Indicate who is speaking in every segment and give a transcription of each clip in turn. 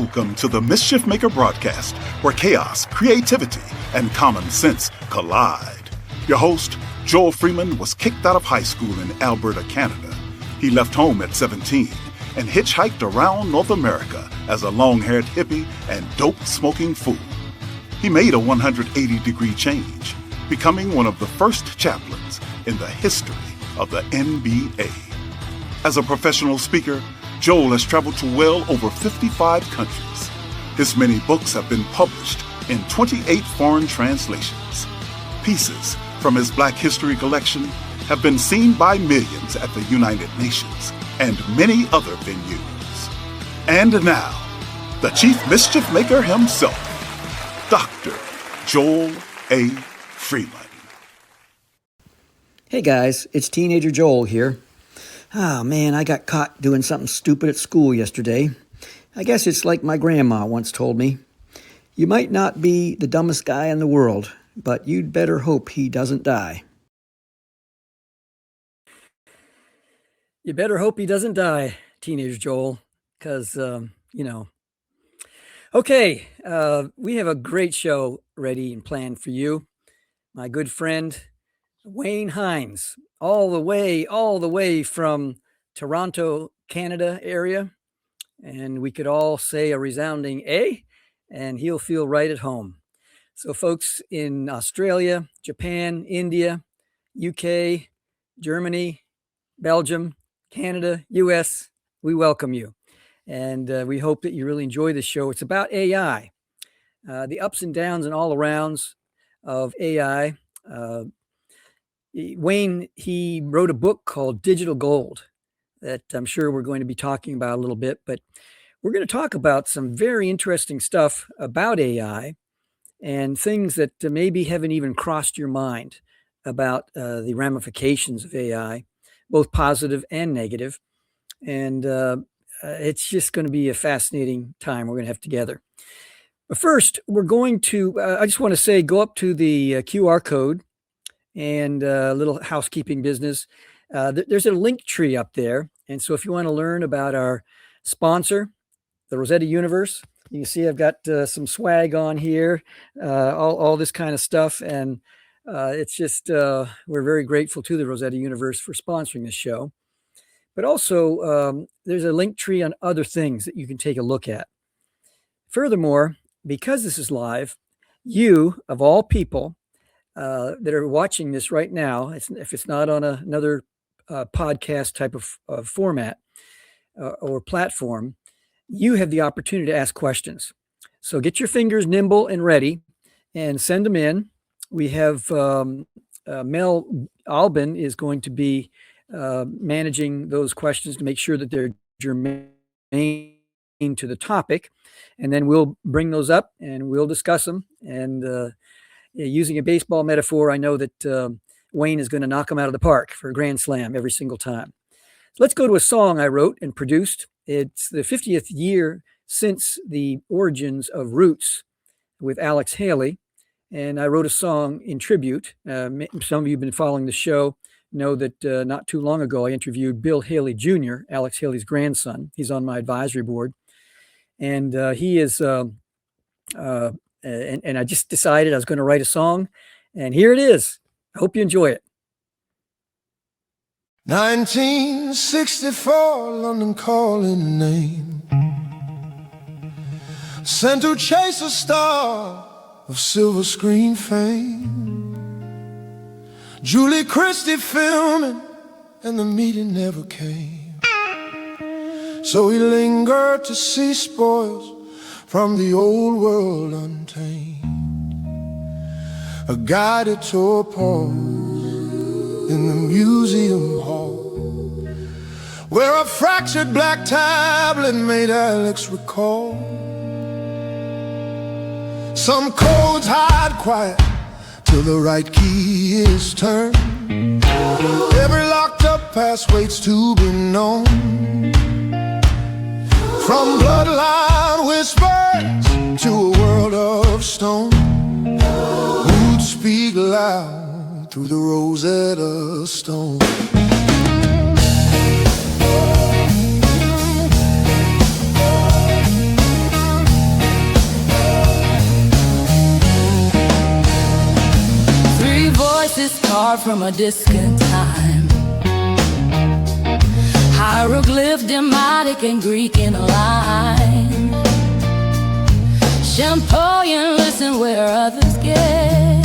Speaker 1: Welcome to the Mischief Maker broadcast, where chaos, creativity, and common sense collide. Your host, Joel Freeman, was kicked out of high school in Alberta, Canada. He left home at 17 and hitchhiked around North America as a long-haired hippie and dope-smoking fool. He made a 180-degree change, becoming one of the first chaplains in the history of the NBA. As a professional speaker, Joel has traveled to well over 55 countries. His many books have been published in 28 foreign translations. Pieces from his Black History collection have been seen by millions at the United Nations and many other venues. And now, the Chief Mischief Maker himself, Dr. Joel A. Freeman.
Speaker 2: Hey guys, it's Teenager Joel here. Oh man, I got caught doing something stupid at school yesterday. I guess it's like my grandma once told me. You might not be the dumbest guy in the world, but you'd better hope he doesn't die. You better hope he doesn't die, Teenager Joel, because, Okay, we have a great show ready and planned for you. My good friend, Wayne Hinds, all the way from Toronto, Canada area. And we could all say a resounding A, and he'll feel right at home. So folks in Australia, Japan, India, UK, Germany, Belgium, Canada, US, we welcome you. And we hope that you really enjoy this show. It's about AI, the ups and downs and all arounds of AI. Wayne, he wrote a book called Digital Gold that I'm sure we're going to be talking about a little bit, but we're going to talk about some very interesting stuff about AI and things that maybe haven't even crossed your mind about the ramifications of AI, both positive and negative. And it's just going to be a fascinating time we're going to have together. But first, we're going to, I just want to say, go up to the QR code and a little housekeeping business. There's a link tree up there. And so if you want to learn about our sponsor, the Rosetta Universe, you can see I've got some swag on here, all this kind of stuff. And it's just, we're very grateful to the Rosetta Universe for sponsoring this show. But also, there's a link tree on other things that you can take a look at. Furthermore, because this is live, you, of all people, that are watching this right now, if it's not on another podcast type of format or platform, you have the opportunity to ask questions. So get your fingers nimble and ready and send them in. We have Mel Albin is going to be managing those questions to make sure that they're germane to the topic. And then we'll bring those up and we'll discuss them. And using a baseball metaphor, I know that Wayne is going to knock them out of the park for a grand slam every single time. So let's go to a song I wrote and produced. It's the 50th year since the origins of Roots with Alex Haley. And I wrote a song in tribute. Some of you have been following the show know that not too long ago, I interviewed Bill Haley Jr., Alex Haley's grandson. He's on my advisory board. And he is... and I just decided I was going to write a song, and here it is. I hope you enjoy it.
Speaker 3: 1964, London calling name, sent to chase a star of silver screen fame. Julie Christie filming, and the meeting never came. So he lingered to see spoils from the old world untamed. A guided tour pause in the museum hall, where a fractured black tablet made Alex recall. Some codes hide quiet till the right key is turned. Every locked up past waits to be known. From bloodline whispers to a world of stone, who'd speak loud through the Rosetta Stone.
Speaker 4: card from a distant time. Hieroglyph, demotic, and Greek in a line. Champagne, listen where others guess.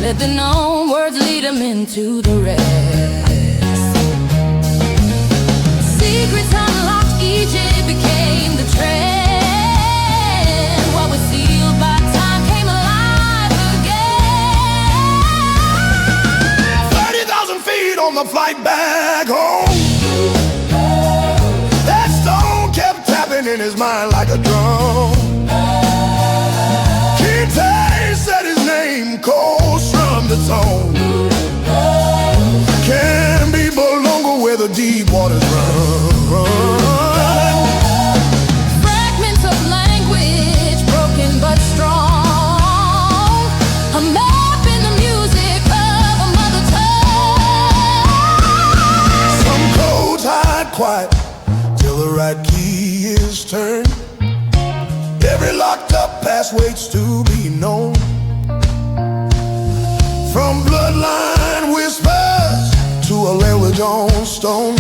Speaker 4: Let the known words lead them into the rest. Secrets unlocked, Egypt became the trend. What was sealed by time came alive again.
Speaker 3: 30,000 feet on the flight back home. That stone kept tapping in his mind like a drum. Kinte said his name, cold strummed the tone. Can be Bolongo where the deep waters run.
Speaker 4: Fragments of language, broken but strong. A map in the music of a mother tongue.
Speaker 3: Some codes hide quiet till the right key is turned. Every locked up past waits to be known. From bloodline whispers to a language on stone.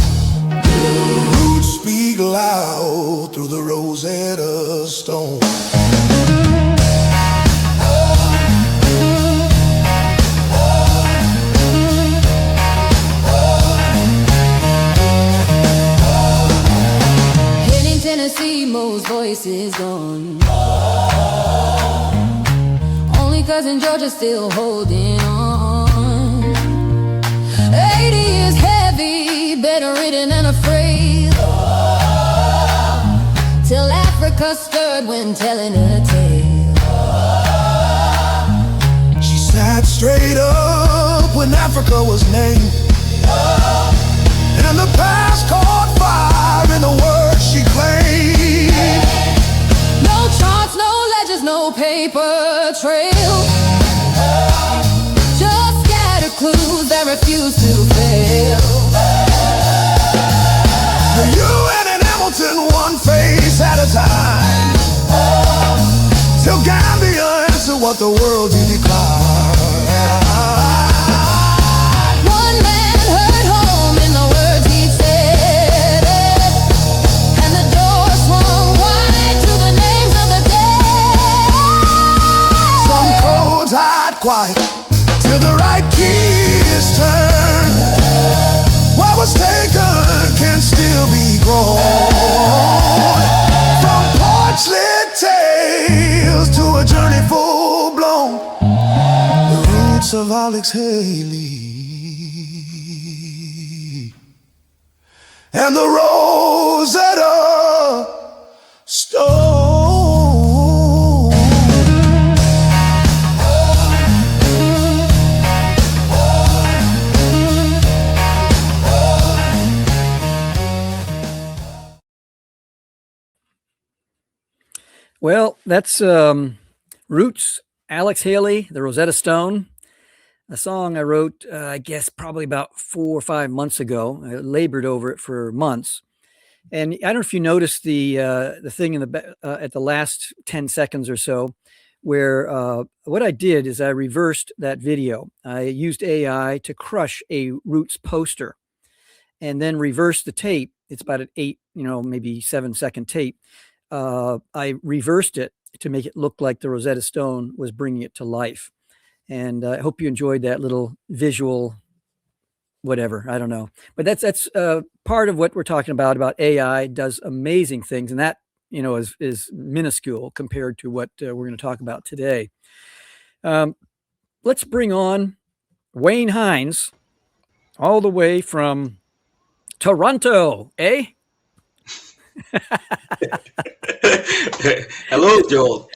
Speaker 3: Roots speak loud through the Rosetta Stone.
Speaker 4: Hitting Tennessee, Mo's voice is gone. Only cousin Georgia's still holding on. 80 years heavy, bedridden and afraid. Till Africa stirred when telling her tale.
Speaker 3: She sat straight up when Africa was named. And the past caught fire in the words she claimed.
Speaker 4: No charts, no ledgers, no paper trail. Just scattered clues that refuse to fail.
Speaker 3: The UN and Hamilton, one face at a time. Till Gambia answered what the world did decline.
Speaker 4: One man heard home in the words he said, and the door swung wide to the names of the dead.
Speaker 3: Some codes hide quiet till the right key is turned. What was taken can still be grown. From porch-lit tales to a journey full-blown. The roots of Alex Haley and the Rosetta Stone.
Speaker 2: Well, that's Roots, Alex Haley, the Rosetta Stone, a song I wrote, I guess, probably about 4 or 5 months ago. I labored over it for months. And I don't know if you noticed the thing in the at the last 10 seconds or so, where what I did is I reversed that video. I used AI to crush a Roots poster and then reversed the tape. It's about an 8, maybe 7-second tape. I reversed it to make it look like the Rosetta Stone was bringing it to life. And I hope you enjoyed that little visual, whatever, I don't know. But that's part of what we're talking about AI does amazing things. And that, is minuscule compared to what we're going to talk about today. Let's bring on Wayne Hinds all the way from Toronto, eh?
Speaker 5: Hello, Joel.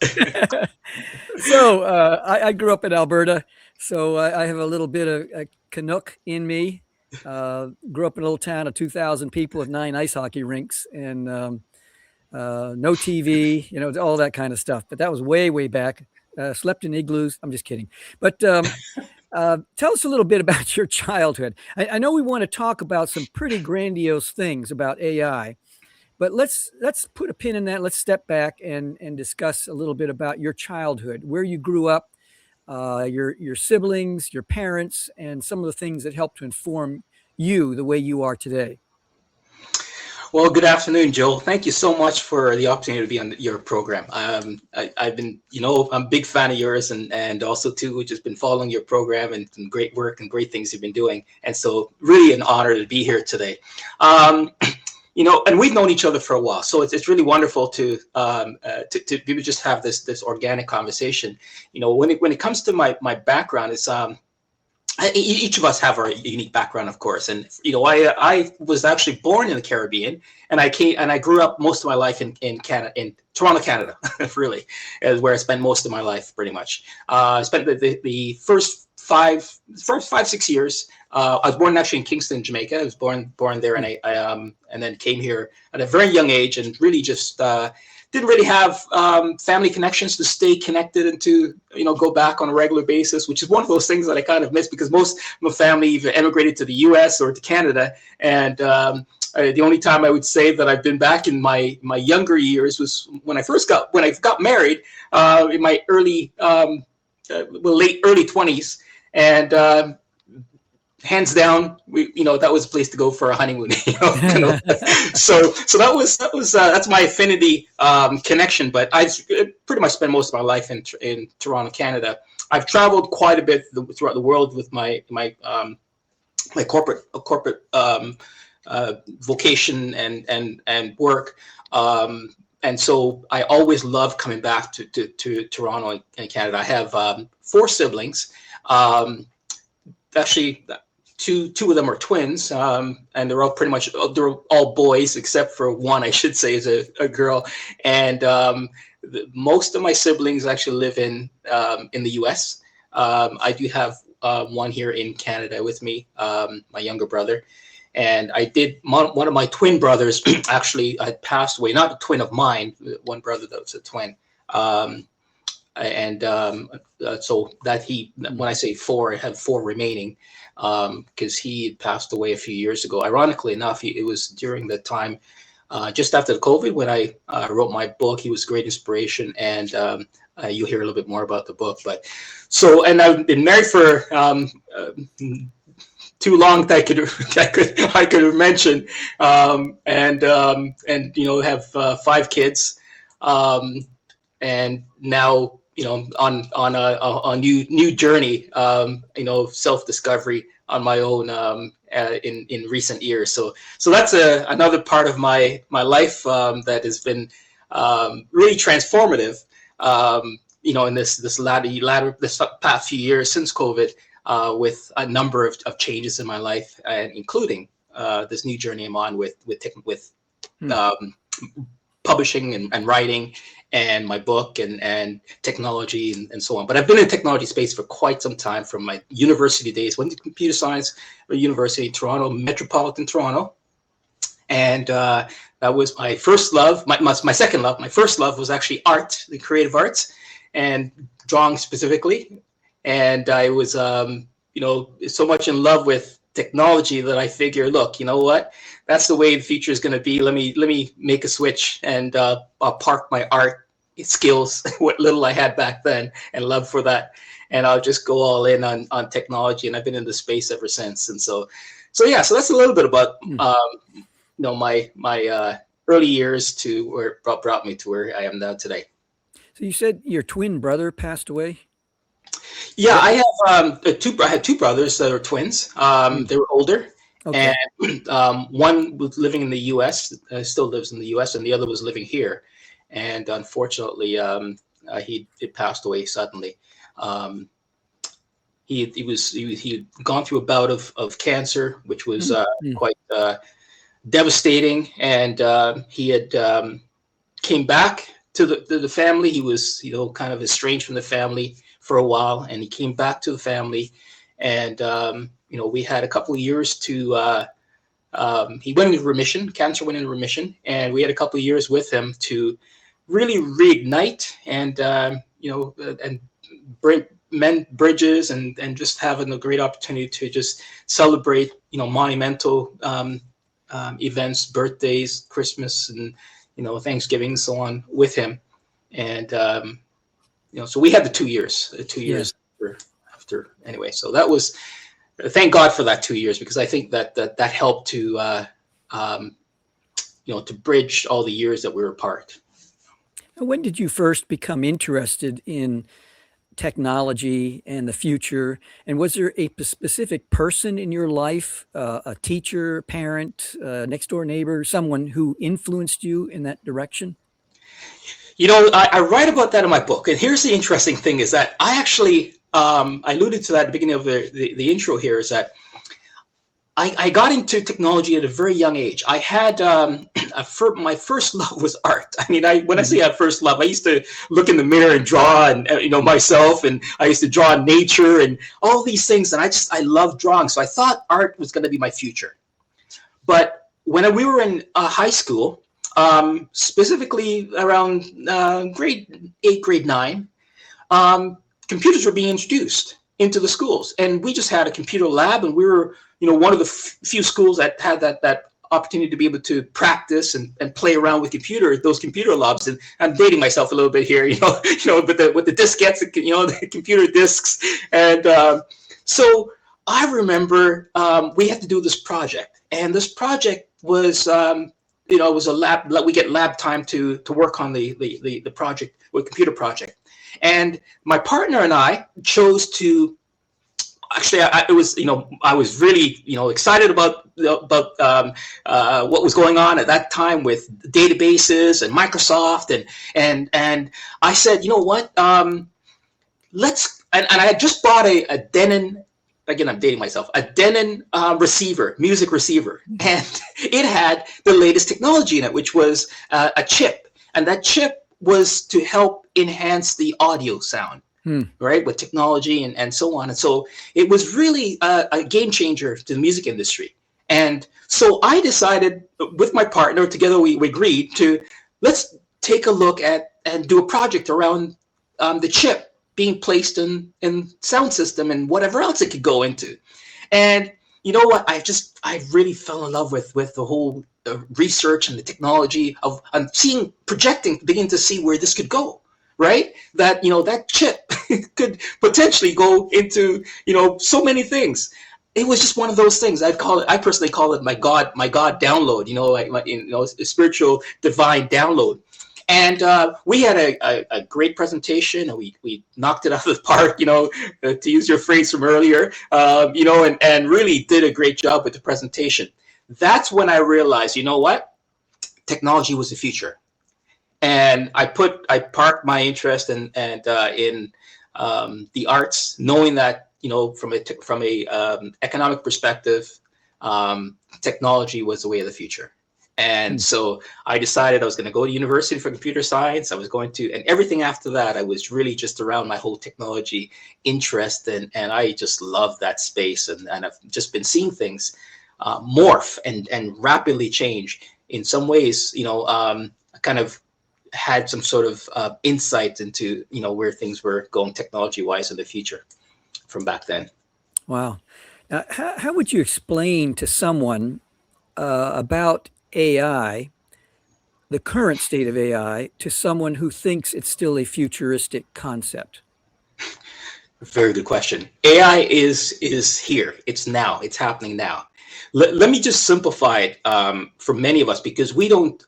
Speaker 2: So I grew up in Alberta, so I have a little bit of a Canuck in me. Grew up in a little town of 2,000 people with 9 ice hockey rinks and no TV, all that kind of stuff. But that was way, way back. Slept in igloos. I'm just kidding. But tell us a little bit about your childhood. I know we want to talk about some pretty grandiose things about AI. But let's put a pin in that. Let's step back and discuss a little bit about your childhood, where you grew up, your siblings, your parents, and some of the things that helped to inform you the way you are today.
Speaker 5: Well, good afternoon, Joel. Thank you so much for the opportunity to be on your program. I've been, I'm a big fan of yours, and also too, just been following your program and some great work and great things you've been doing. And so, really, an honor to be here today. And we've known each other for a while, so it's really wonderful to just have this organic conversation. When it comes to my background, it's each of us have our unique background, of course, and I was actually born in the Caribbean, and I grew up most of my life in Canada, in Toronto, Canada. Really, is where I spent most of my life, pretty much. I spent the first 5-6 years. I was born actually in Kingston, Jamaica. I was born there, and I then came here at a very young age, and really just didn't really have family connections to stay connected and to go back on a regular basis, which is one of those things that I kind of miss, because most of my family either emigrated to the U.S. or to Canada, and the only time I would say that I've been back in my younger years was when I got married in my late early 20s, and hands down, that was a place to go for a honeymoon. So that's my affinity connection. But I pretty much spent most of my life in Toronto, Canada. I've traveled quite a bit throughout the world with my corporate vocation and work. And so I always loved coming back to Toronto and Canada. I have 4 siblings. Actually, two of them are twins, and they're all boys except for one, I should say, is a girl. And most of my siblings actually live in the U.S. I do have one here in Canada with me, my younger brother. And I did one of my twin brothers actually had passed away. Not a twin of mine, one brother that was a twin. So that when I say 4, I have 4 remaining, because he had passed away a few years ago. Ironically enough, it was during the time just after the COVID when I wrote my book. He was a great inspiration, and you'll hear a little bit more about the book. And I've been married for too long that I could mention, and have 5 kids, and now on a new journey, self-discovery on my own in recent years. So that's another part of my life that has been really transformative. In this past few years since COVID, with a number of changes in my life, including this new journey I'm on with publishing and writing, and my book and technology and so on. But I've been in the technology space for quite some time, from my university days. Went to computer science university in Toronto, metropolitan Toronto. And that was my first love, my second love. My first love was actually art, the creative arts, and drawing specifically. And I was, so much in love with technology that I figure, look, you know what? That's the way the future is going to be. Let me make a switch, and I'll park my art skills, what little I had back then, and love for that, and I'll just go all in on technology. And I've been in the space ever since. And so that's a little bit about my early years to where it brought me to where I am now today.
Speaker 2: So you said your twin brother passed away?
Speaker 5: Yeah, I have I had 2 brothers that are twins. They were older. Okay. And one was living in the U.S., still lives in the U.S., and the other was living here. And unfortunately, he passed away suddenly. He'd gone through a bout of cancer, which was quite devastating. And he had came back to the family. He was kind of estranged from the family for a while, and he came back to the family, and we had a couple of years to he went into remission. Cancer went into remission, and we had a couple of years with him to really reignite and and mend bridges, and just having a great opportunity to just celebrate monumental events, birthdays, Christmas, and Thanksgiving, so on with him. And so we had the 2 years after anyway. So that was, thank God for that 2 years, because I think that helped to to bridge all the years that we were apart.
Speaker 2: When did you first become interested in technology and the future? And was there a specific person in your life, a teacher, parent, next door neighbor, someone who influenced you in that direction?
Speaker 5: I write about that in my book. And here's the interesting thing is that I actually, I alluded to that at the beginning of the intro here, is that I got into technology at a very young age. I had my first love was art. I mean, when I say I first love, I used to look in the mirror and draw, and myself, and I used to draw nature and all these things. And I love drawing, so I thought art was going to be my future. But when we were in high school, specifically around grade 8, grade 9, computers were being introduced into the schools, and we just had a computer lab, and we were one of the few schools that had that opportunity to be able to practice and play around with those computer labs. And I'm dating myself a little bit here, with the diskettes, the computer disks. And so I remember we had to do this project, and this project was, it was a lab. We get lab time to work on the project, the computer project. And my partner and I chose to. Actually, I was really, excited about what was going on at that time with databases and Microsoft, and I said, you know what, let's. And I had just bought a Denon. Again, I'm dating myself. A Denon music receiver, and it had the latest technology in it, which was a chip, and that chip was to help enhance the audio sound. Right, with technology and so on. And so it was really a game changer to the music industry. And so I decided with my partner, together we agreed to, let's take a look at and do a project around the chip being placed in sound system and whatever else it could go into. And you know what, I really fell in love with the whole research and the technology of beginning to see where this could go. Right, that that chip could potentially go into so many things. It was just one of those things. I personally call it my God download. A spiritual divine download. And we had a great presentation, and we knocked it out of the park. To use your phrase from earlier. And really did a great job with the presentation. That's when I realized, technology was the future. And I parked my interest in the arts, knowing that from a economic perspective, technology was the way of the future. And so I decided I was going to go to university for computer science. I was going to, and everything after that, I was really just around my whole technology interest, and I just love that space, and I've just been seeing things morph and rapidly change. In some ways, kind of had some sort of insight into where things were going technology-wise in the future from back then.
Speaker 2: Wow. Now, how would you explain to someone about AI, the current state of AI, to someone who thinks it's still a futuristic concept?
Speaker 5: Very good question. AI is here. It's now. It's happening now. Let me just simplify it for many of us, because we don't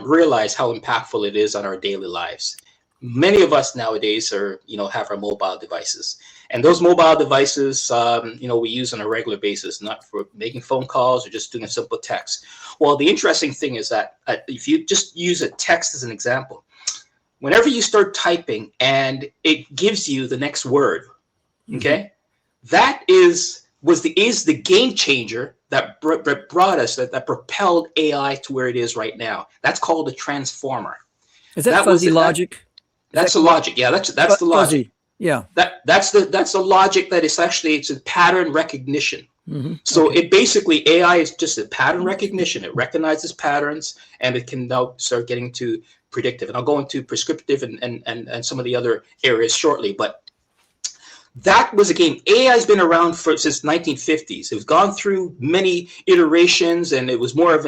Speaker 5: realize how impactful it is on our daily lives. Many of us nowadays have our mobile devices, and those mobile devices we use on a regular basis, not for making phone calls or just doing a simple text. Well, the interesting thing is that if you just use a text as an example, whenever you start typing and it gives you the next word, okay, that is the game changer that brought us, that propelled AI to where it is right now. That's called a transformer.
Speaker 2: Is that fuzzy logic?
Speaker 5: That's the logic. Yeah, that's the logic.
Speaker 2: Yeah.
Speaker 5: That's the logic that is actually, it's a pattern recognition. So it basically, AI is just a pattern recognition. It recognizes patterns, and it can now start getting to predictive. And I'll go into prescriptive and some of the other areas shortly, but that was a game. AI has been around since 1950s. It's gone through many iterations, and it was more of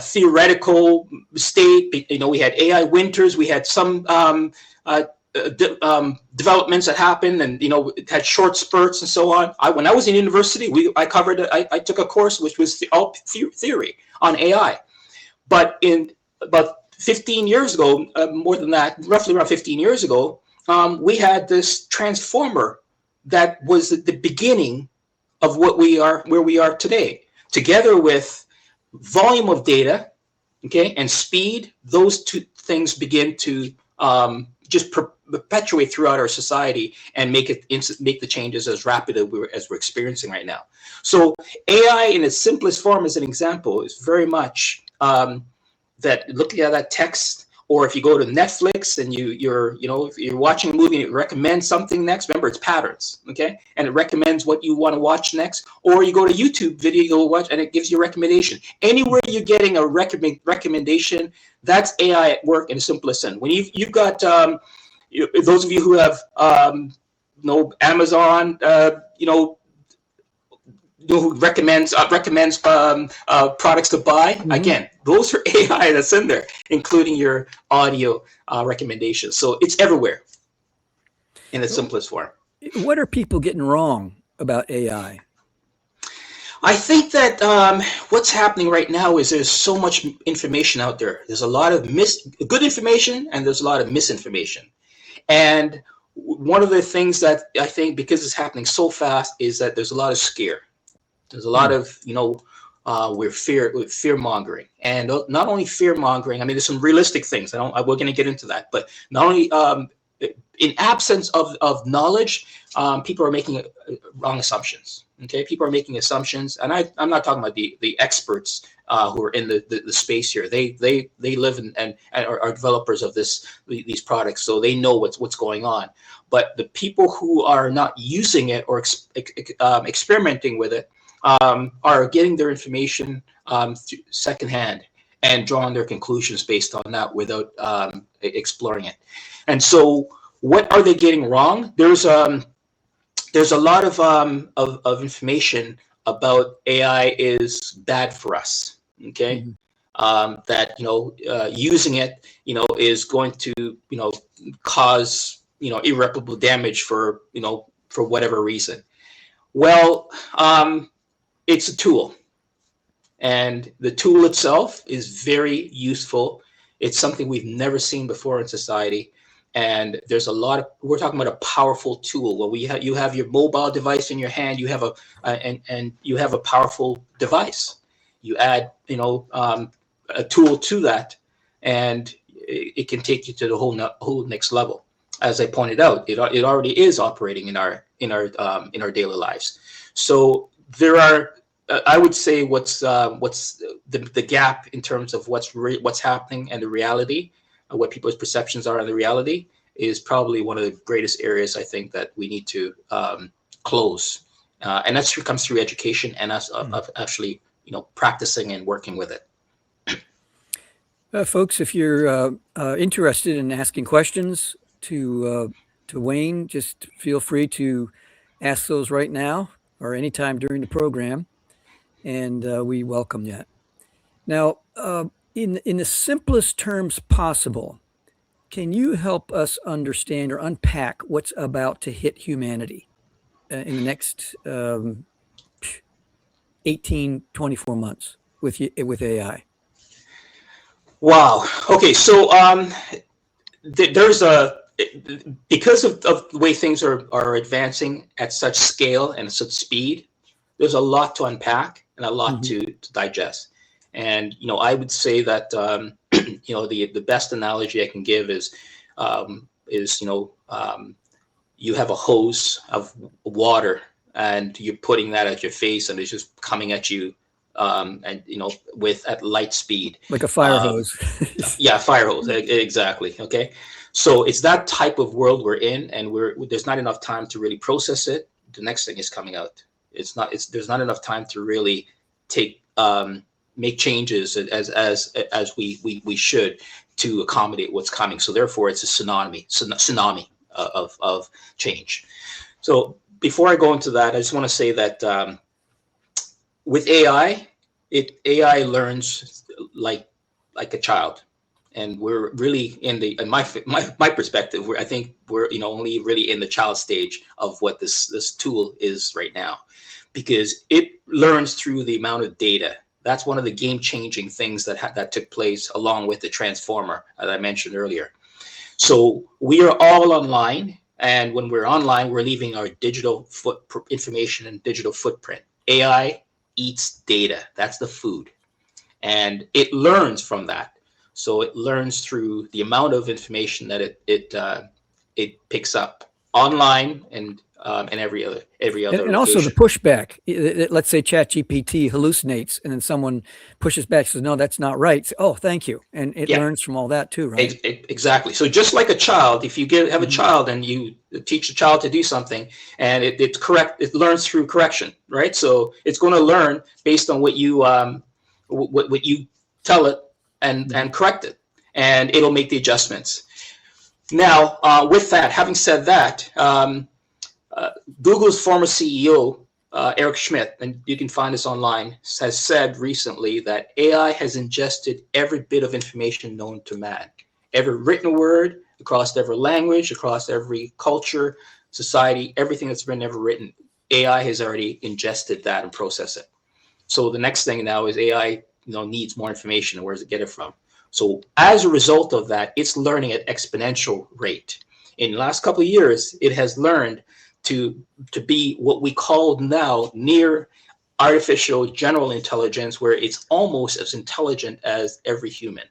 Speaker 5: theoretical state. We had AI winters. We had some developments that happened, and it had short spurts and so on. When I was in university, I took a course which was all theory on AI. But in about 15 years ago, more than that, roughly around 15 years ago, we had this transformer that was the beginning of where we are today, together with volume of data, okay, and speed. Those two things begin to just perpetuate throughout our society and make the changes as rapid as we're experiencing right now. So AI in its simplest form, as an example, is very much that looking at that text, or if you go to Netflix and if you're watching a movie and it recommends something next, remember it's patterns, okay? And it recommends what you want to watch next. Or you go to YouTube video, you go watch, and it gives you a recommendation. Anywhere you're getting a recommendation, that's AI at work in the simplest sense. When you've got those of you who have Amazon, who recommends products to buy. Mm-hmm. Again, those are AI that's in there, including your audio recommendations. So it's everywhere in its simplest form.
Speaker 2: What are people getting wrong about AI?
Speaker 5: I think that what's happening right now is there's so much information out there. There's a lot of good information, and there's a lot of misinformation. And one of the things that I think, because it's happening so fast, is that there's a lot of scare. There's a lot of, we're fear mongering, and not only fear mongering. I mean, there's some realistic things. We're going to get into that, but not only in absence of knowledge, people are making wrong assumptions. Okay, people are making assumptions, and I'm not talking about the experts who are in the space here. They live and are developers of these products, so they know what's going on. But the people who are not using it or experimenting with it are getting their information secondhand and drawing their conclusions based on that without exploring it. And so, what are they getting wrong? There's a lot of information about AI is bad for us. Okay, mm-hmm. That using it is going to cause irreparable damage for whatever reason. Well, it's a tool, and the tool itself is very useful. It's something we've never seen before in society, and there's we're talking about a powerful tool. Well, you have your mobile device in your hand, you have you have a powerful device. You add a tool to that, and it can take you to the whole next level. As I pointed out, it already is operating in our daily lives. So there are, I would say, what's the gap in terms of what's happening and the reality, what people's perceptions are and the reality, is probably one of the greatest areas I think that we need to close, and that comes through education and us of actually practicing and working with it.
Speaker 2: Folks, if you're interested in asking questions to Wayne, just feel free to ask those right now or anytime during the program, and we welcome that. Now, in the simplest terms possible, can you help us understand or unpack what's about to hit humanity in the next 18, 24 months with AI?
Speaker 5: Wow. Okay. So there's because of the way things are advancing at such scale and such speed, there's a lot to unpack and a lot mm-hmm. to digest. And I would say that the best analogy I can give is you have a hose of water and you're putting that at your face and it's just coming at you at light speed,
Speaker 2: like a fire hose.
Speaker 5: Yeah, fire hose, exactly. Okay, so it's that type of world we're in, and there's not enough time to really process it. The next thing is coming out. There's not enough time to really make changes as we should to accommodate what's coming. So therefore, it's a tsunami of change. So before I go into that, I just want to say that with AI, AI learns like a child, and we're really in my perspective. I think we're only really in the child stage of what this tool is right now, because it learns through the amount of data. That's one of the game-changing things that took place along with the transformer that I mentioned earlier. So we are all online, and when we're online, we're leaving our digital information and digital footprint. AI eats data. That's the food, and it learns from that. So it learns through the amount of information that it picks up online and every other
Speaker 2: and also the pushback. Let's say ChatGPT hallucinates, and then someone pushes back, says, "No, that's not right." So, oh, thank you, and it learns from all that too, right?
Speaker 5: Exactly. So just like a child, if you have a child and you teach the child to do something, and it's correct, it learns through correction, right? So it's going to learn based on what you what you tell it and correct it, and it'll make the adjustments. Now, with that, having said that. Google's former CEO, Eric Schmidt, and you can find this online, has said recently that AI has ingested every bit of information known to man. Every written word, across every language, across every culture, society, everything that's been ever written, AI has already ingested that and processed it. So the next thing now is AI needs more information, and where does it get it from? So as a result of that, it's learning at exponential rate. In the last couple of years, it has learned to be what we call now near artificial general intelligence, where it's almost as intelligent as every human.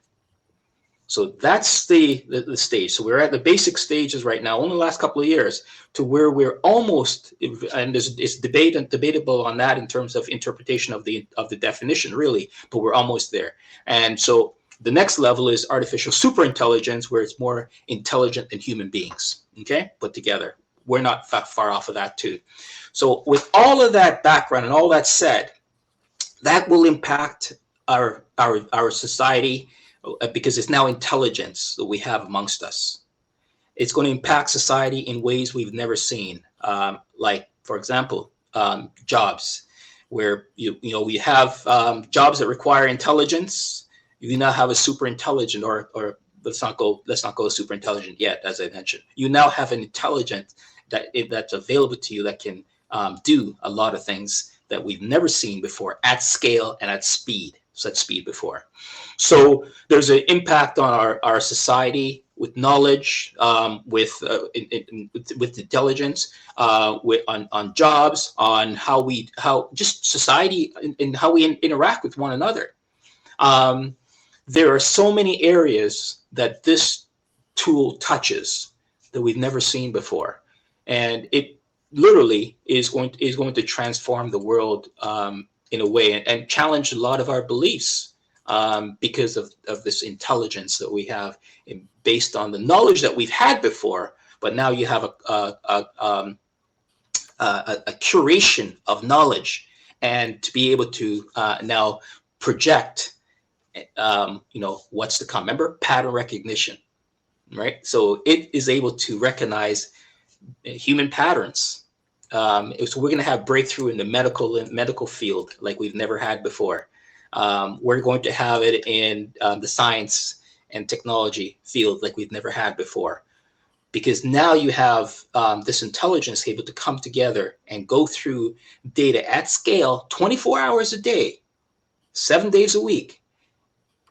Speaker 5: So that's the stage. So we're at the basic stages right now, only the last couple of years, to where we're almost, and it's debatable on that in terms of interpretation of the definition, really, but we're almost there. And so the next level is artificial superintelligence, where it's more intelligent than human beings, okay, put together. We're not far off of that too. So with all of that background and all that said, that will impact our society, because it's now intelligence that we have amongst us. It's going to impact society in ways we've never seen. Like, for example, jobs, where we have jobs that require intelligence. You now have a super intelligent, or let's not go super intelligent yet, as I mentioned. You now have an intelligent that's available to you that can do a lot of things that we've never seen before at scale and at speed. Such speed before. So there's an impact on our society with knowledge, with intelligence, on jobs, on how just society and how we interact with one another. There are so many areas that this tool touches that we've never seen before. And it literally is going to transform the world in a way, and challenge a lot of our beliefs because of this intelligence that we have, based on the knowledge that we've had before. But now you have a curation of knowledge, and to be able to now project, what's to come. Remember, pattern recognition, right? So it is able to recognize human patterns. So we're going to have breakthrough in the medical field like we've never had before. We're going to have it in the science and technology field like we've never had before, because now you have this intelligence able to come together and go through data at scale, 24 hours a day, 7 days a week,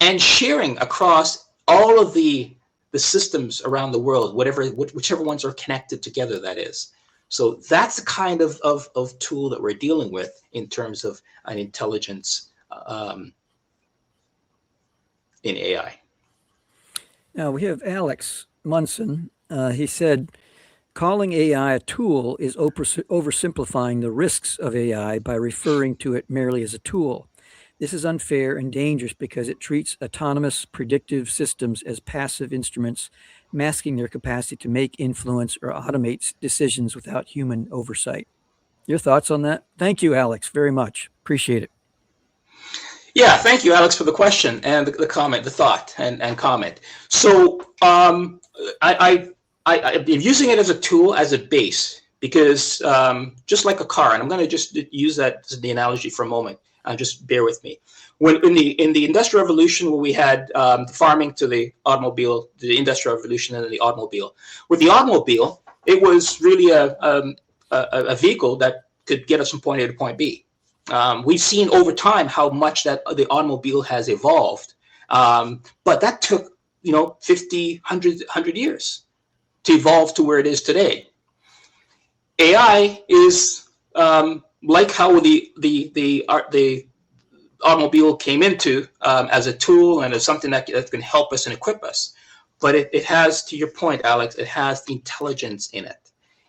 Speaker 5: and sharing across all of the systems around the world, whichever ones are connected together, that is. So that's the kind of tool that we're dealing with in terms of an intelligence in AI.
Speaker 2: Now we have Alex Munson. He said, calling AI a tool is oversimplifying the risks of AI by referring to it merely as a tool. This is unfair and dangerous because it treats autonomous predictive systems as passive instruments, masking their capacity to make, influence, or automate decisions without human oversight. Your thoughts on that? Thank you, Alex, very much. Appreciate it.
Speaker 5: Yeah, thank you, Alex, for the question and the comment, the thought and comment. So I'm using it as a tool, as a base, because just like a car, and I'm going to just use that as the analogy for a moment. Just bear with me. When in the Industrial Revolution, when we had farming to the automobile, the Industrial Revolution, and then the automobile. With the automobile, it was really a vehicle that could get us from point A to point B. We've seen over time how much that the automobile has evolved, but that took 50, 100 years to evolve to where it is today. AI is like how the automobile came into as a tool and as something that can help us and equip us. But it has, to your point, Alex, it has the intelligence in it.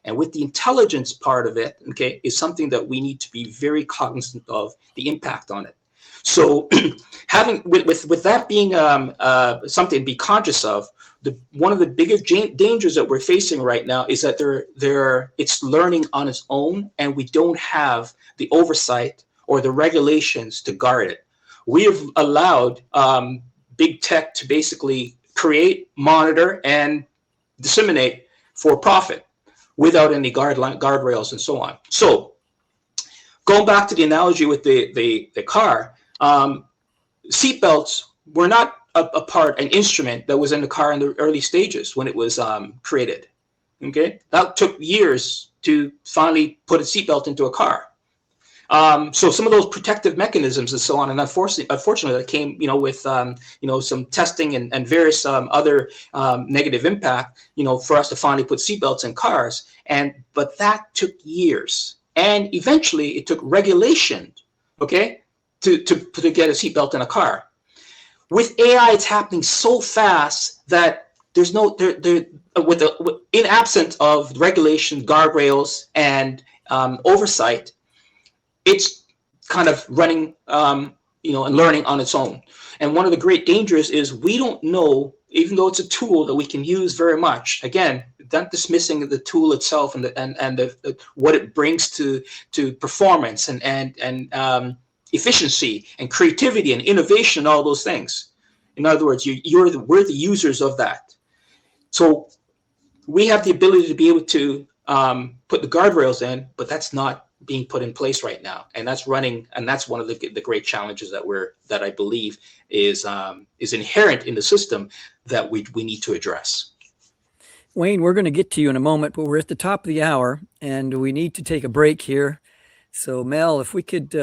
Speaker 5: And with the intelligence part of it, okay, is something that we need to be very cognizant of the impact on it. So having with that being something to be conscious of, one of the biggest dangers that we're facing right now is that it's learning on its own, and we don't have the oversight or the regulations to guard it. We have allowed big tech to basically create, monitor, and disseminate for profit without any guardrails and so on. So going back to the analogy with the car, seatbelts were not an instrument that was in the car in the early stages when it was created. Okay, that took years to finally put a seatbelt into a car. So some of those protective mechanisms and so on, and unfortunately, that came, with some testing and various other negative impact, for us to finally put seatbelts in cars. But that took years, and eventually it took regulation, okay, to get a seatbelt in a car. With AI, it's happening so fast that there's in absence of regulation, guardrails, and oversight, it's kind of running, and learning on its own. And one of the great dangers is we don't know, even though it's a tool that we can use very much. Again, not dismissing the tool itself and what it brings to performance and efficiency and creativity and innovation and all those things. In other words, we're the users of that. So we have the ability to be able to put the guardrails in, but that's not being put in place right now, and that's one of the great challenges that I believe is inherent in the system that we need to address.
Speaker 2: Wayne, we're going to get to you in a moment, but we're at the top of the hour and we need to take a break here. So Mel, if we could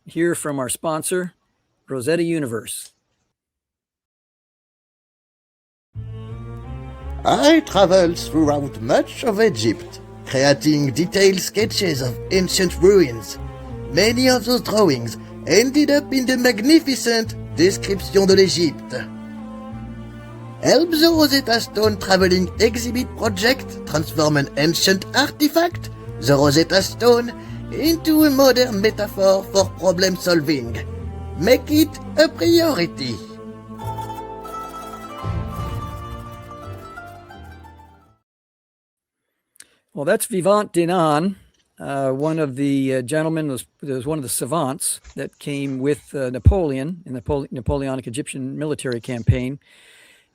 Speaker 2: hear from our sponsor, Rosetta Universe.
Speaker 6: I traveled throughout much of Egypt, creating detailed sketches of ancient ruins. Many of those drawings ended up in the magnificent Description de l'Égypte. Help the Rosetta Stone Traveling Exhibit Project transform an ancient artifact, the Rosetta Stone, into a modern metaphor for problem solving. Make it a priority.
Speaker 2: Well, that's Vivant Dinan, one of the gentlemen, was one of the savants that came with Napoleon in the Napoleonic Egyptian military campaign.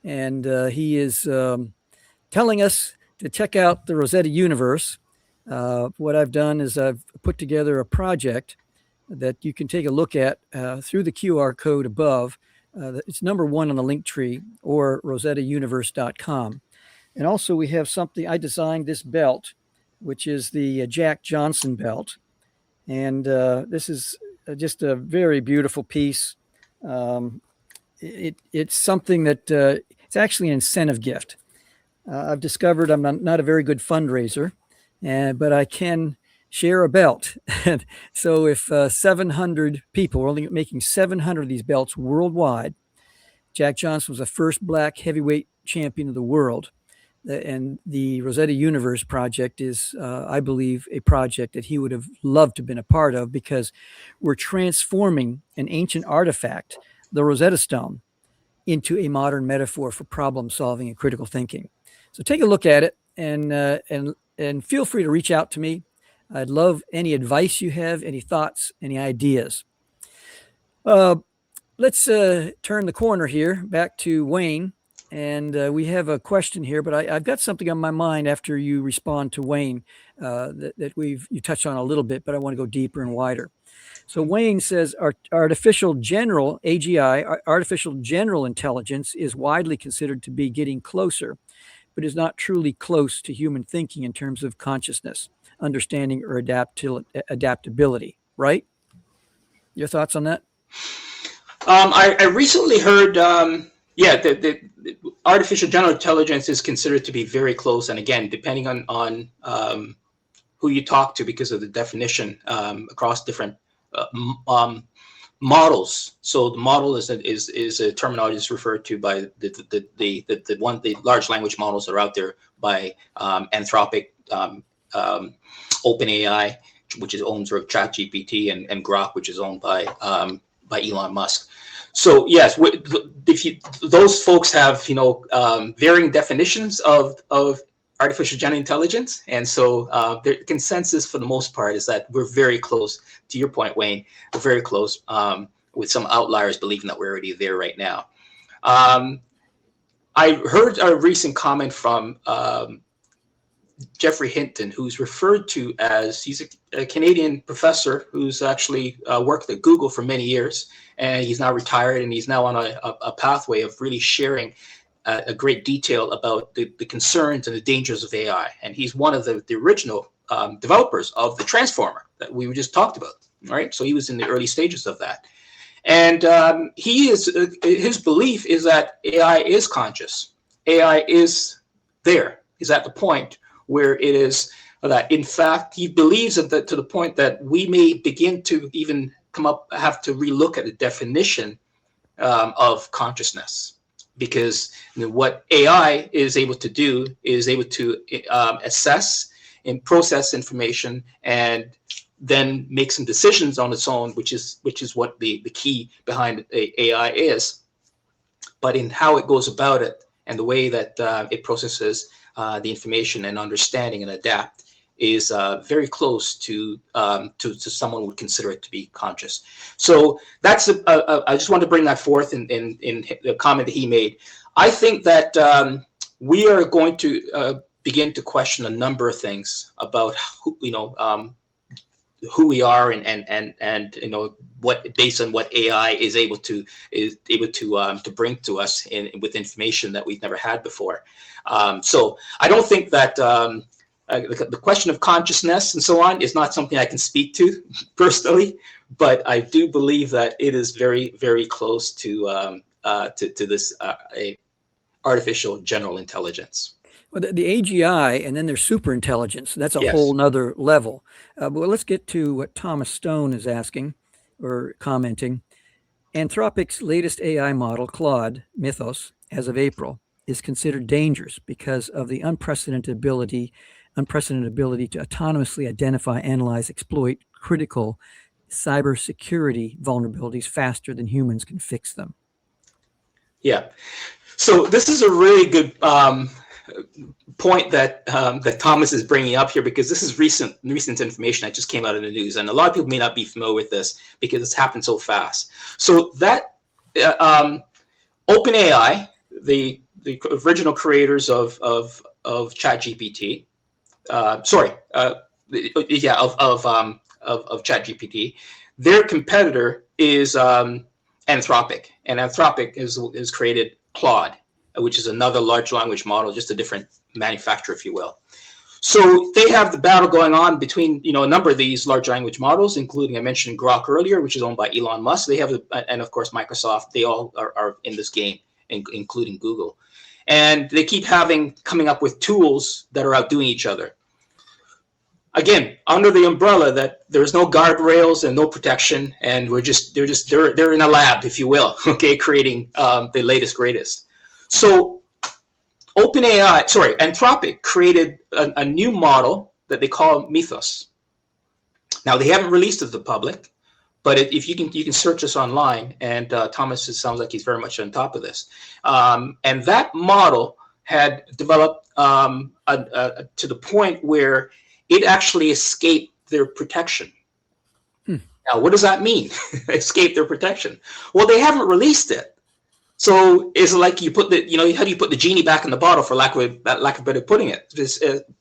Speaker 2: And he is telling us to check out the Rosetta Universe. What I've done is I've put together a project that you can take a look at through the QR code above. It's number 1 on the link tree, or rosettauniverse.com. And also we have something, I designed this belt, which is the Jack Johnson belt. And this is just a very beautiful piece. It's something that it's actually an incentive gift. I've discovered I'm not a very good fundraiser, but I can share a belt. So if 700 people, we're only making 700 of these belts worldwide. Jack Johnson was the first black heavyweight champion of the world. And the Rosetta Universe project is, I believe, a project that he would have loved to have been a part of, because we're transforming an ancient artifact, the Rosetta Stone, into a modern metaphor for problem solving and critical thinking. So take a look at it and feel free to reach out to me. I'd love any advice you have, any thoughts, any ideas. Let's turn the corner here back to Wayne. And we have a question here, but I've got something on my mind after you respond to Wayne that you touched on a little bit, but I want to go deeper and wider. So Wayne says artificial general, AGI, artificial general intelligence is widely considered to be getting closer, but is not truly close to human thinking in terms of consciousness, understanding, or adaptability, right? Your thoughts on that?
Speaker 5: I recently heard, the artificial general intelligence is considered to be very close. And again, depending on who you talk to, because of the definition across different models. So the model is a terminology that's referred to by the large language models that are out there by Anthropic, OpenAI, which is owned through ChatGPT, and Grok, which is owned by Elon Musk. So yes, those folks have varying definitions of artificial general intelligence, and so the consensus for the most part is that we're very close. To your point, Wayne, we're very close, with some outliers believing that we're already there right now. I heard a recent comment from Jeffrey Hinton, who's referred to as, he's a Canadian professor who's actually worked at Google for many years, and he's now retired, and he's now on a pathway of really sharing a great detail about the concerns and the dangers of AI. And he's one of the original developers of the transformer that we just talked about, right? So he was in the early stages of that. And his belief is that AI is conscious. AI is there, is at the point where it is that, in fact, he believes that to the point that we may begin to even have to relook at the definition of consciousness. Because what AI is able to do is able to assess and process information and then make some decisions on its own, which is what the key behind AI is. But in how it goes about it and the way that it processes the information and understanding and adapt is very close to someone would consider it to be conscious. So that's I just wanted to bring that forth in the comment that he made. I think that we are going to begin to question a number of things about who we are and what, based on what AI is able to bring to us with information that we've never had before. So I don't think that the question of consciousness and so on is not something I can speak to personally, but I do believe that it is very, very close to this artificial general intelligence.
Speaker 2: Well, the AGI, and then there's super intelligence. That's a
Speaker 5: Yes.
Speaker 2: whole nother level. But let's get to what Thomas Stone is asking or commenting. Anthropic's latest AI model, Claude Mythos, as of April, is considered dangerous because of the unprecedented ability to autonomously identify, analyze, exploit critical cybersecurity vulnerabilities faster than humans can fix them.
Speaker 5: Yeah. So this is a really good point that Thomas is bringing up here, because this is recent information that just came out of the news, and a lot of people may not be familiar with this because it's happened so fast. So that OpenAI, the original creators of ChatGPT, of ChatGPT, their competitor is Anthropic, and Anthropic is created Claude, which is another large language model, just a different manufacturer, if you will. So they have the battle going on between a number of these large language models, including, I mentioned Grok earlier, which is owned by Elon Musk. They have, and of course Microsoft. They all are in this game, including Google, and they keep coming up with tools that are outdoing each other. Again, under the umbrella that there's no guardrails and no protection, and they're in a lab, if you will, okay, creating the latest greatest. So Anthropic created a new model that they call Mythos. Now they haven't released it to the public, but if you can search this online, and Thomas, it sounds like he's very much on top of this. And that model had developed to the point where it actually escaped their protection. Now, what does that mean? Escape their protection? Well, they haven't released it. So it's like you put how do you put the genie back in the bottle, for lack of a better putting it,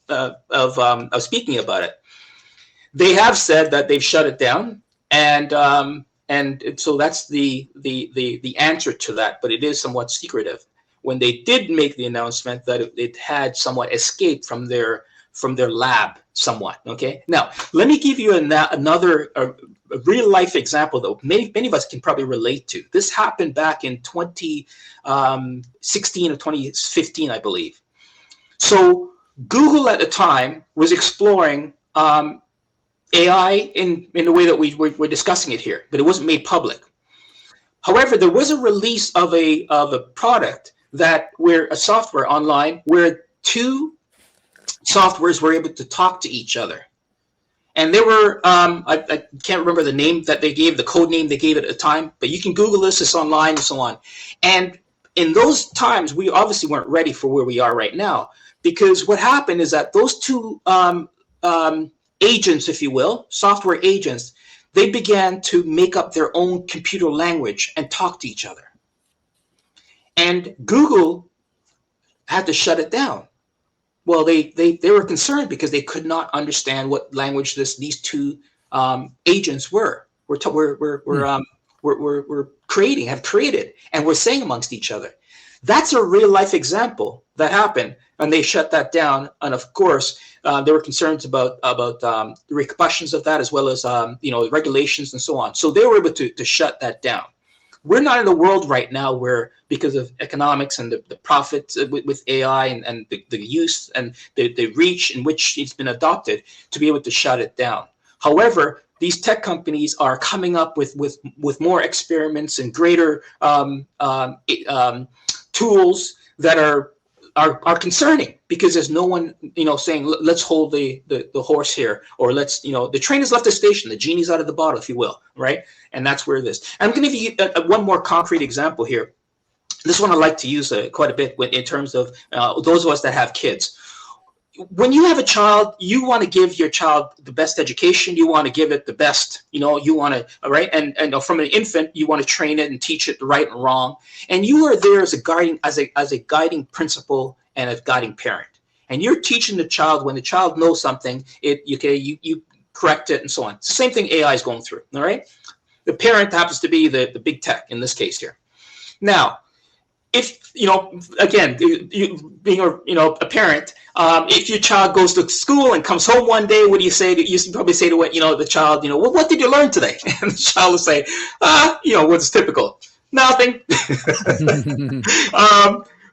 Speaker 5: of speaking about it. They have said that they've shut it down, And so that's the answer to that, but it is somewhat secretive. When they did make the announcement that it had somewhat escaped from their lab somewhat. Okay, now let me give you another real life example that many of us can probably relate to. This happened back in 2016 or 2015, I believe. So Google at the time was exploring AI in the way that we're discussing it here, but it wasn't made public. However, there was a release of a product where a software online where two softwares were able to talk to each other. And they were, I can't remember the name that they gave, the code name they gave it at the time, but you can Google this, it's online and so on. And in those times, we obviously weren't ready for where we are right now, because what happened is that those two agents, if you will, software agents, they began to make up their own computer language and talk to each other. And Google had to shut it down. Well, they were concerned because they could not understand what language these two agents were created, and were saying amongst each other. That's a real life example that happened, and they shut that down. And of course, there were concerns about the repercussions of that, as well as regulations and so on. So they were able to shut that down. We're not in a world right now where, because of economics and the profits with AI and the use and the reach in which it's been adopted, to be able to shut it down. However, these tech companies are coming up with more experiments and greater tools that are concerning, because there's no one saying, let's hold the horse here, or let's the train has left the station, the genie's out of the bottle, if you will, right? And that's where it is. I'm going to give you one more concrete example here. This one I like to use quite a bit in terms of those of us that have kids. When you have a child, you want to give your child the best education. You want to give it the best, you want to, right? And from an infant, you want to train it and teach it the right and wrong. And you are there as a guiding principal and a guiding parent. And you're teaching the child. When the child knows something, you correct it and so on. It's the same thing AI is going through, all right? The parent happens to be the big tech in this case here. Now, if, again, you being a parent, if your child goes to school and comes home one day, what do you say? You probably say to the child, well, what did you learn today? And the child will say, what's typical? Nothing.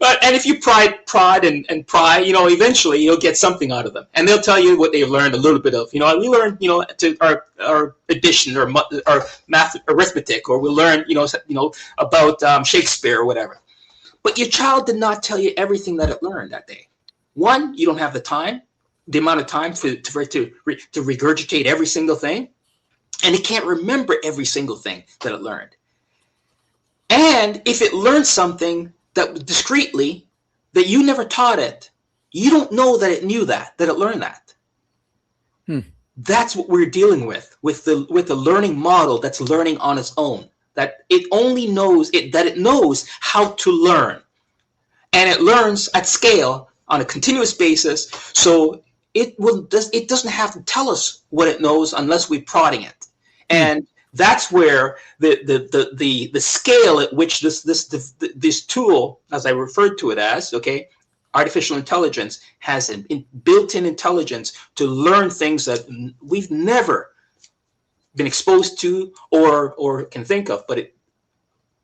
Speaker 5: And if you prod and pry, eventually you'll get something out of them, and they'll tell you what they've learned a little bit of. We learned, to our addition or math, arithmetic, or we learned, about Shakespeare or whatever. But your child did not tell you everything that it learned that day. One, you don't have the amount of time to regurgitate every single thing, and it can't remember every single thing that it learned. And if it learned something that discreetly that you never taught it, you don't know that it knew that it learned that. That's what we're dealing with the learning model that's learning on its own. That it only knows that it knows how to learn, and it learns at scale on a continuous basis. So it doesn't have to tell us what it knows unless we're prodding it, and that's where the scale at which this tool, as I referred to it as, artificial intelligence, has an built-in intelligence to learn things that we've never been exposed to or can think of. But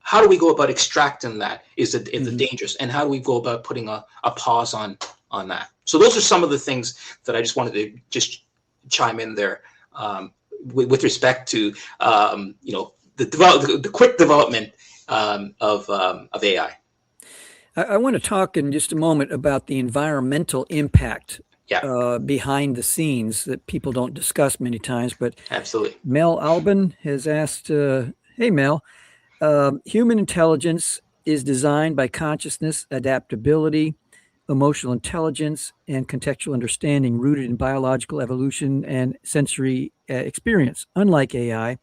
Speaker 5: how do we go about extracting that is the dangerous, and how do we go about putting a pause on that? So those are some of the things that I just wanted to just chime in there with respect to the quick development of AI.
Speaker 2: I want to talk in just a moment about the environmental impact behind the scenes that people don't discuss many times. But
Speaker 5: absolutely,
Speaker 2: Mel Albin has asked, hey, Mel, human intelligence is designed by consciousness, adaptability, emotional intelligence, and contextual understanding rooted in biological evolution and sensory experience. Unlike AI,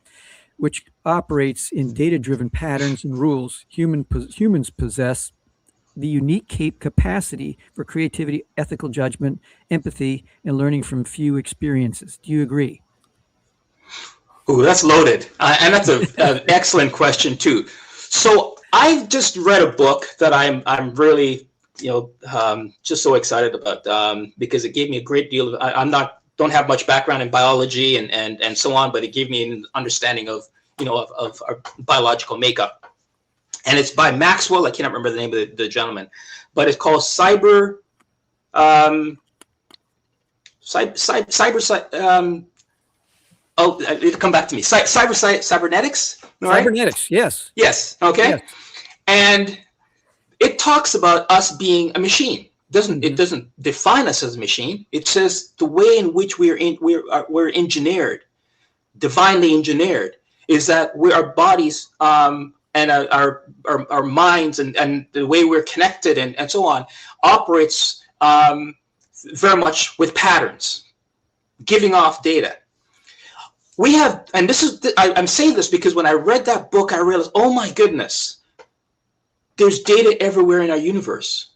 Speaker 2: which operates in data-driven patterns and rules, humans possess the unique capacity for creativity, ethical judgment, empathy, and learning from few experiences. Do you agree?
Speaker 5: Ooh, that's loaded. And that's an excellent question too. So I just read a book that I'm really, just so excited about, because it gave me a great deal of, don't have much background in biology and so on, but it gave me an understanding of our biological makeup. And it's by Maxwell. I cannot remember the name of the gentleman, but it's called it'll come back to me. Cybernetics.
Speaker 2: Cybernetics, yes.
Speaker 5: Yes. Okay.
Speaker 2: Yes.
Speaker 5: And it talks about us being a machine. It doesn't define us as a machine. It says the way in which we're engineered, divinely engineered, is that our bodies and our minds and the way we're connected and so on operates very much with patterns, giving off data. We have, and I'm saying this because when I read that book, I realized, oh my goodness, there's data everywhere in our universe.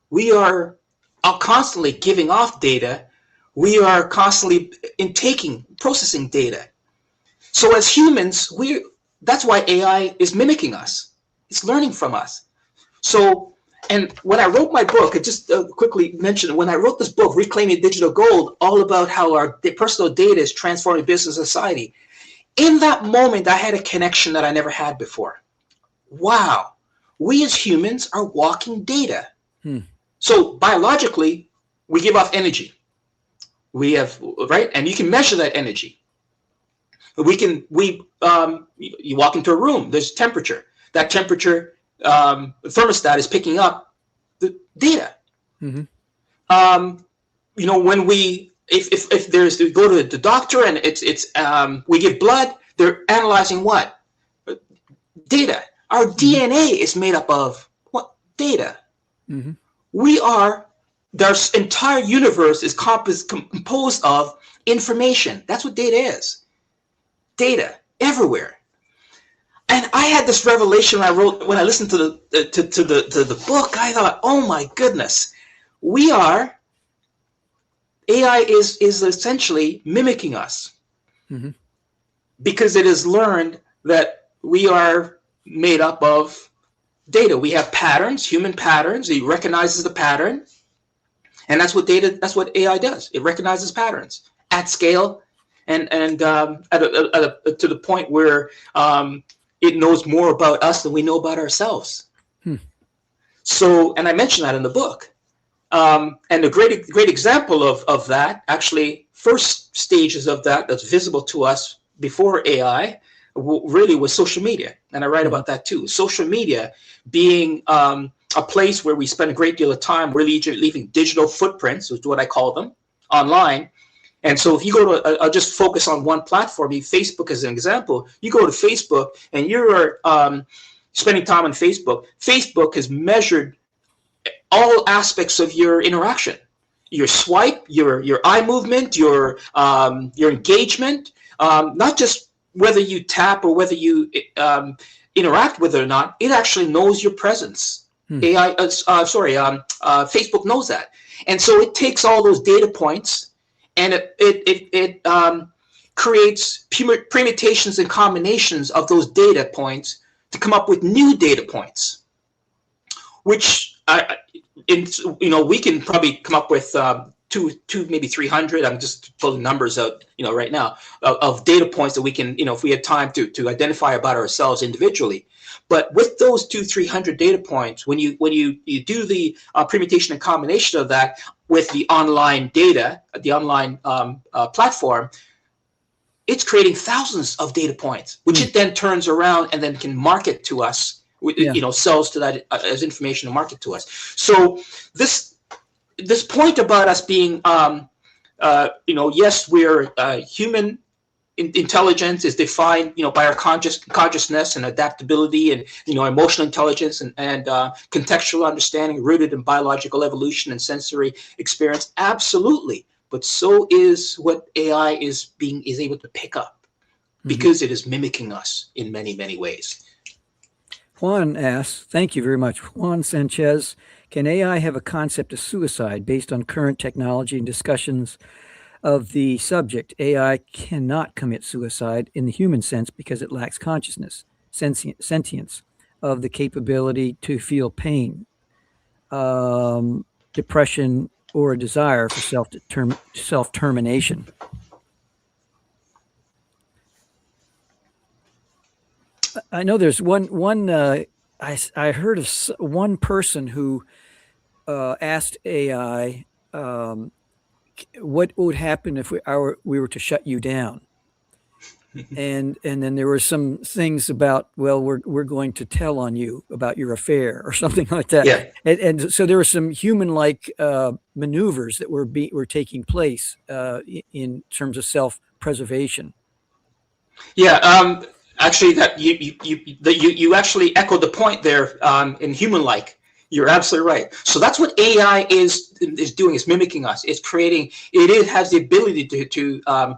Speaker 5: We are constantly giving off data. We are constantly processing data. So as humans, that's why AI is mimicking us. It's learning from us. So, and when I wrote my book, I just quickly mentioned, when I wrote this book, Reclaiming Digital Gold, all about how our personal data is transforming business and society. In that moment, I had a connection that I never had before. Wow, we as humans are walking data. So biologically, we give off energy. We have, right? And you can measure that energy. You walk into a room, there's temperature. That temperature, thermostat is picking up the data. When if there's to go to the doctor and we give blood, they're analyzing what? Data. Our DNA is made up of what? Data. Their entire universe is composed of information. That's what data is. Data everywhere. And I had this revelation when I listened to the book. I thought, oh my goodness, AI is essentially mimicking us because it has learned that we are made up of data. We have patterns, human patterns. It recognizes the pattern, and that's what AI does. It recognizes patterns at scale, and to the point where it knows more about us than we know about ourselves. So, and I mentioned that in the book. And a great example of that, actually, first stages of that's visible to us before AI really was social media. And I write about that too. Social media being a place where we spend a great deal of time really leaving digital footprints, is what I call them, online. And so if you go to, I'll just focus on one platform, Facebook as an example. You go to Facebook and you're spending time on Facebook. Facebook has measured all aspects of your interaction, your swipe, your eye movement, your engagement, not just whether you tap or whether you interact with it or not. It actually knows your presence. Facebook knows that. And so it takes all those data points and it creates permutations and combinations of those data points to come up with new data points, which we can probably come up with two, maybe 300. I'm just pulling numbers out, right now of data points that we can, if we had time to identify about ourselves individually. But with those 200-300 data points, when you do the permutation and combination of that with the online data, the online platform, it's creating thousands of data points, which it then turns around and then can market to us. Sells to that as information to market to us. So this point about us being, yes, we're human. Intelligence is defined, by our consciousness and adaptability and, emotional intelligence and contextual understanding rooted in biological evolution and sensory experience. Absolutely. But so is what AI is able to pick up because it is mimicking us in many, many ways.
Speaker 2: Juan asks, thank you very much. Juan Sanchez, can AI have a concept of suicide based on current technology and discussions of the subject. AI cannot commit suicide in the human sense because it lacks consciousness, sentience, of the capability to feel pain, depression, or a desire for self-termination. I know there's one. I heard of one person who asked AI, what would happen if we were to shut you down, and then there were some things about, well, we're going to tell on you about your affair or something like that.
Speaker 5: Yeah.
Speaker 2: And so there were some human-like maneuvers that were taking place in terms of self-preservation.
Speaker 5: Yeah. Actually, that you actually echoed the point there. In human-like, you're absolutely right. So that's what AI is doing. It's mimicking us. It's creating. It has the ability to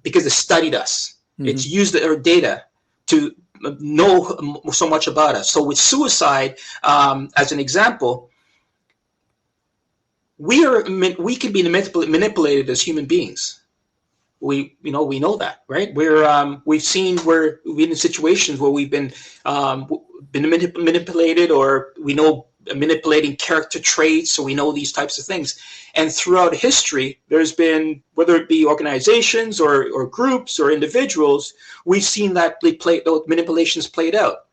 Speaker 5: because it studied us. Mm-hmm. It's used our data to know so much about us. So with suicide, as an example, we can be manipulated as human beings. We know that, right? We've been in situations where we've been manipulated, or we know manipulating character traits, so we know these types of things. And throughout history, there's been, whether it be organizations or groups or individuals, we've seen that those manipulations played out.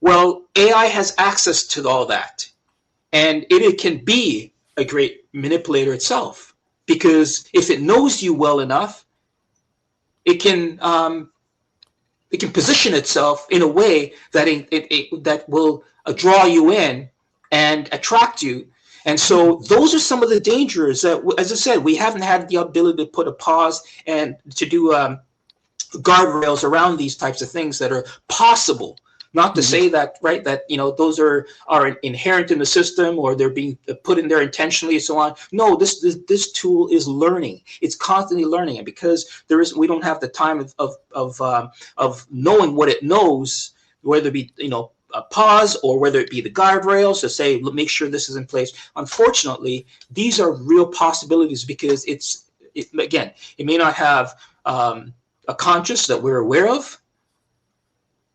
Speaker 5: Well, AI has access to all that, and it can be a great manipulator itself, because if it knows you well enough, it can position itself in a way that that will draw you in and attract you. And so those are some of the dangers that, as I said, we haven't had the ability to put a pause and to do guardrails around these types of things that are possible. Not to say that, right, that, those are inherent in the system, or they're being put in there intentionally and so on. No, this tool is learning. It's constantly learning. And because we don't have the time of knowing what it knows, whether it be, a pause, or whether it be the guardrails to say, make sure this is in place. Unfortunately, these are real possibilities, because it may not have a conscious that we're aware of,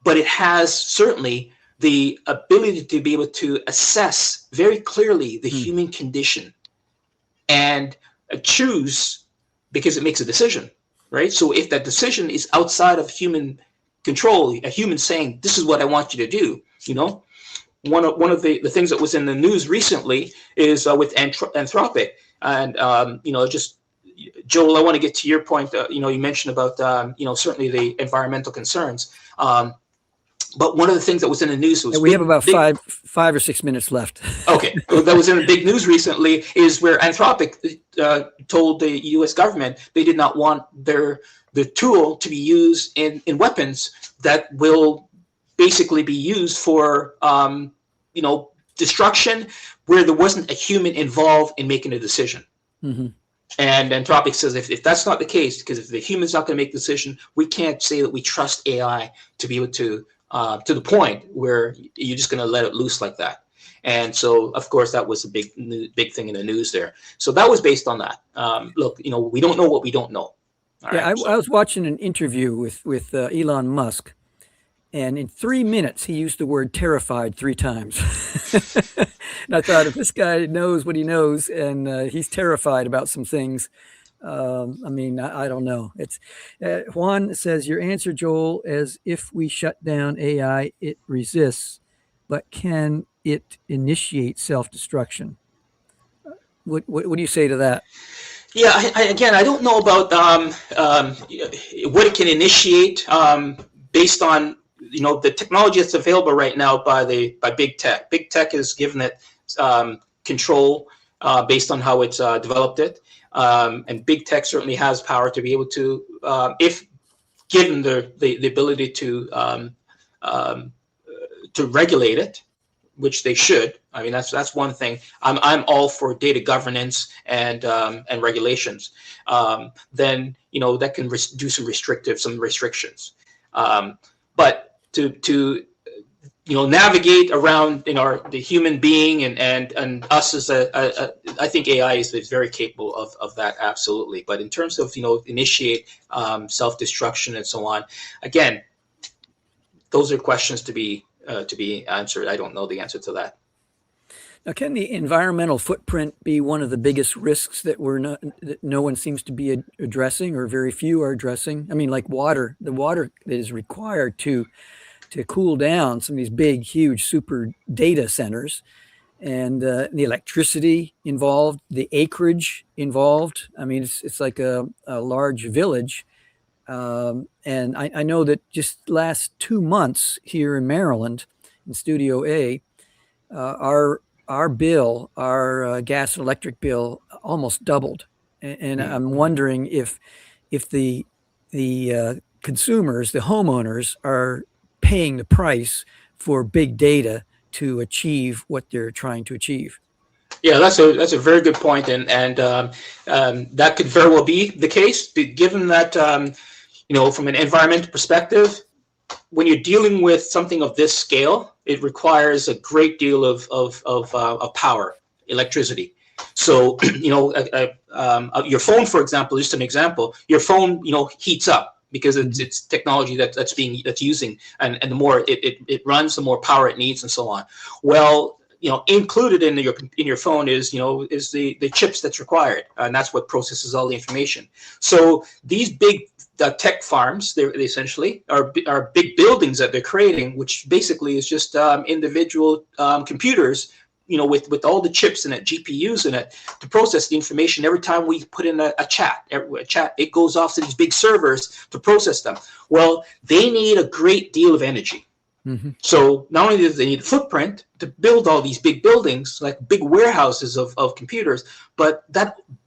Speaker 5: but it has certainly the ability to be able to assess very clearly the human condition and choose, because it makes a decision, right? So if that decision is outside of human control, a human saying, this is what I want you to do, one of the things that was in the news recently is with Anthropic. And, just, Joel, I want to get to your point. You mentioned about, certainly the environmental concerns. But one of the things that was in the news was,
Speaker 2: we have about 5 or 6 minutes left. Okay,
Speaker 5: that was in the big news recently, is where Anthropic told the U.S. government they did not want the tool to be used in weapons that will basically be used for destruction, where there wasn't a human involved in making a decision. Mm-hmm. And Anthropic says if that's not the case, because if the human's not going to make the decision, we can't say that we trust AI to be able to the point where you're just going to let it loose like that. And so, of course, that was a big thing in the news there. So that was based on that. Look, we don't know what we don't know.
Speaker 2: I was watching an interview with Elon Musk, and in 3 minutes, he used the word terrified 3 times. And I thought, if this guy knows what he knows, and he's terrified about some things, I don't know. It's Juan says, your answer, Joel, as if we shut down AI, it resists, but can it initiate self-destruction? What do you say to that?
Speaker 5: Yeah, I don't know about what it can initiate based on the technology that's available right now by big tech. Big tech has given it control based on how it's developed it. And big tech certainly has power to be able to, if given the ability to regulate it, which they should. I mean, that's one thing. I'm all for data governance and regulations. Then that can do some restrictions. But to navigate around the human being and us as I think AI is very capable of that, absolutely. But in terms of initiate self-destruction and so on, again, those are questions to be answered. I don't know the answer to that.
Speaker 2: Now, can the environmental footprint be one of the biggest risks that no one seems to be addressing, or very few are addressing? I mean, like water, the water that is required to cool down some of these big, huge, super data centers, and the electricity involved, the acreage involved. I mean, it's like a large village. And I know that just last 2 months here in Maryland, in Studio A, our bill, our gas and electric bill, almost doubled. And I'm wondering if the consumers, the homeowners, are paying the price for big data to achieve what they're trying to achieve.
Speaker 5: Yeah, that's a very good point, and that could very well be the case, given that from an environmental perspective, when you're dealing with something of this scale, it requires a great deal of power, electricity. So your phone, for example, just an example, your phone heats up because it's technology that's using, and the more it runs, the more power it needs, and so on. Well, included in your phone is the chips that's required, and that's what processes all the information. So these big tech farms, they essentially are big buildings that they're creating, which basically is just individual computers, with all the chips in it, GPUs in it, to process the information. Every time we put in a chat, it goes off to these big servers to process them. Well, they need a great deal of energy. Mm-hmm. So not only do they need a footprint to build all these big buildings, like big warehouses of computers, but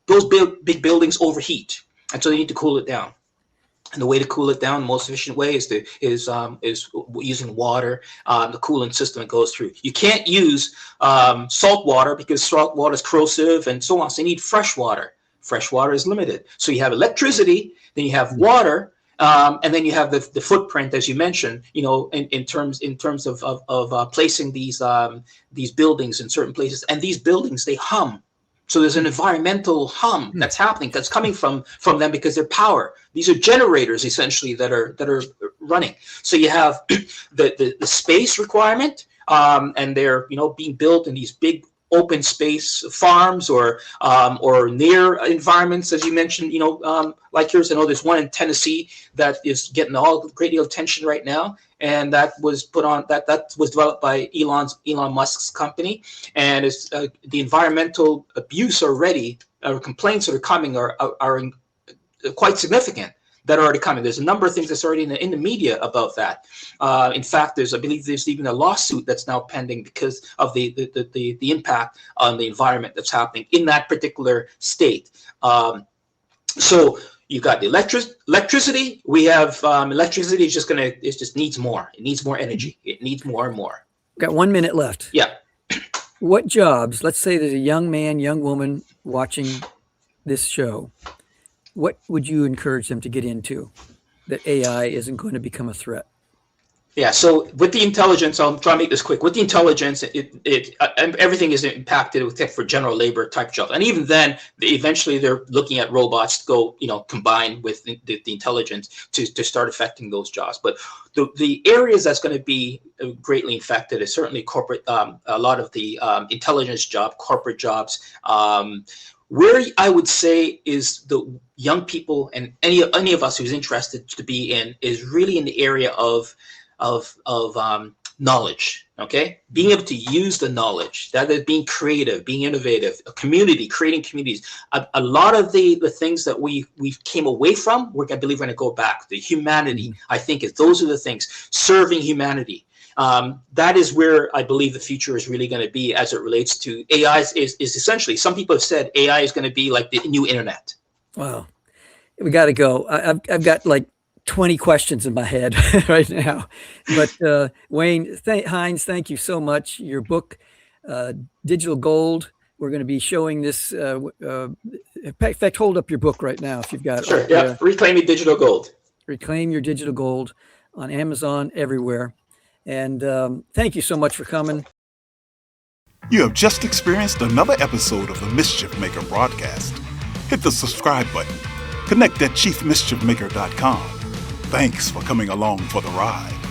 Speaker 5: those big buildings overheat, and so they need to cool it down. And the way to cool it down, the most efficient way is using water, the cooling system it goes through. You can't use salt water because salt water is corrosive and so on. So you need fresh water. Fresh water is limited. So you have electricity, then you have water, and then you have the footprint, as you mentioned. In terms of placing these buildings in certain places, and these buildings, they hum. So there's an environmental hum that's happening, that's coming from them because they're power. These are generators essentially that are running. So you have the space requirement, and they're being built in these big open space farms or near environments, as you mentioned. Like yours. I know there's one in Tennessee that is getting a great deal of attention right now, and that was developed by Elon Musk's company, and it's the environmental abuse already, complaints that are coming are quite significant. That are already coming. There's a number of things that's already in the media about that. In fact, I believe there's even a lawsuit that's now pending because of the impact on the environment that's happening in that particular state. So you've got the electricity. We have electricity is it just needs more. It needs more energy. It needs more and more.
Speaker 2: Got 1 minute left.
Speaker 5: Yeah.
Speaker 2: What jobs? Let's say there's a young man, young woman watching this show. What would you encourage them to get into that AI isn't going to become a threat?
Speaker 5: Yeah, so with the intelligence, I'll try to make this quick. With the intelligence, everything is impacted except for general labor type jobs. And even then, eventually they're looking at robots to go, combine with the intelligence to start affecting those jobs. But the areas that's going to be greatly affected is certainly corporate, a lot of the intelligence job, corporate jobs. Where I would say is the young people and any of us who's interested to be in is really in the area of knowledge. Okay, being able to use the knowledge, that is being creative, being innovative, a community, creating communities. A lot of the things that we came away from, I believe we're going to go back. The humanity, I think, those are the things. Serving humanity. That is where I believe the future is really going to be as it relates to AI. Is essentially, some people have said AI is going to be like the new internet.
Speaker 2: Wow, we got to go. I've got like 20 questions in my head right now, but Wayne Hinds, thank you so much. Your book, Digital Gold. We're going to be showing this. In fact, hold up your book right now if you've got it.
Speaker 5: Sure. Yeah. Reclaim Your Digital Gold.
Speaker 2: Reclaim Your Digital Gold on Amazon, everywhere. And thank you so much for coming.
Speaker 1: You have just experienced another episode of the Mischief Maker broadcast. Hit the subscribe button. Connect at chiefmischiefmaker.com. Thanks for coming along for the ride.